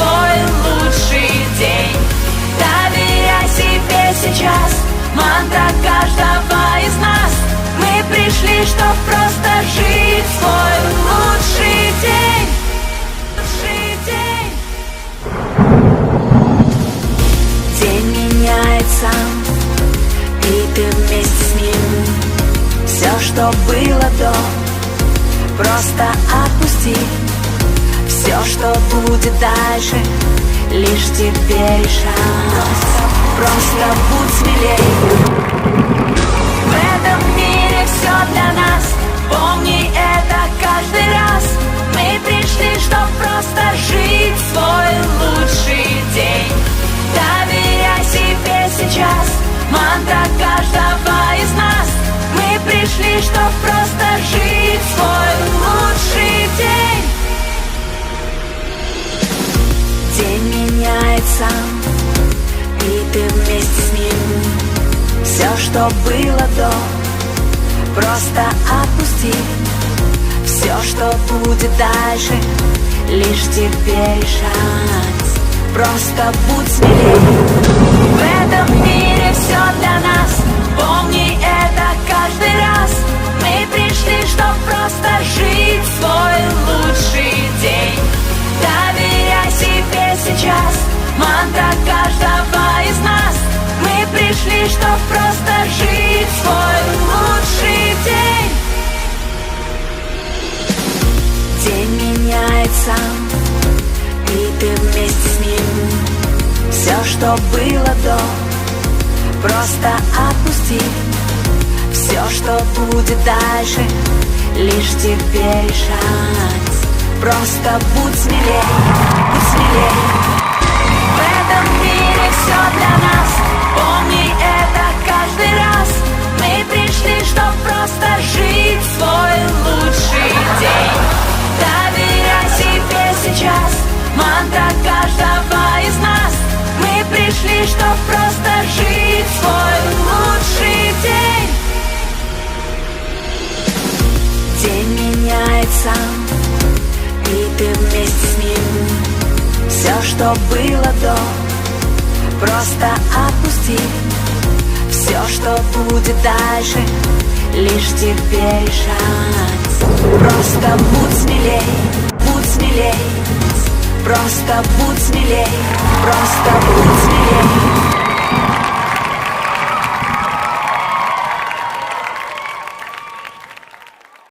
свой лучший день. Доверяй себе сейчас, мантра каждого из нас. Мы пришли, чтоб просто жить свой лучший день. Лучший день. День меняется, и ты вместе с ним. Все, что было до, просто отпусти. Все, что будет дальше, лишь теперь шанс. Просто будь смелей. В этом мире все для нас. Помни это каждый раз. Мы пришли, чтоб просто жить свой лучший день. Доверяй себе сейчас, мантра каждого из нас. Мы пришли, чтоб просто жить свой лучший день. День меняется, и ты вместе с ним. Все, что было до, просто отпусти. Все, что будет дальше, лишь теперь шанс. Просто будь смелей. В этом мире все для нас. Помни это каждый раз. Мы пришли, чтоб просто жить свой лучший день. Доверяй себе сейчас, мантра каждого из нас. Мы пришли, чтоб просто жить свой лучший день. День меняется, и ты вместе с ним. Все, что было до, просто отпусти. Все, что будет дальше, лишь теперь шанс. Просто будь смелей, будь смелей. В этом мире все для нас. Помни это каждый раз. Мы пришли, чтоб просто жить свой лучший день. Доверяй себе сейчас, мантра каждого из нас. Мы пришли, чтоб просто жить свой лучший день. День меняется, и ты вместе с ним. Все, что было до, просто отпусти. Все, что будет дальше, лишь теперь шанс. Просто будь смелей, будь смелей. Просто будь смелей, просто будь смелей.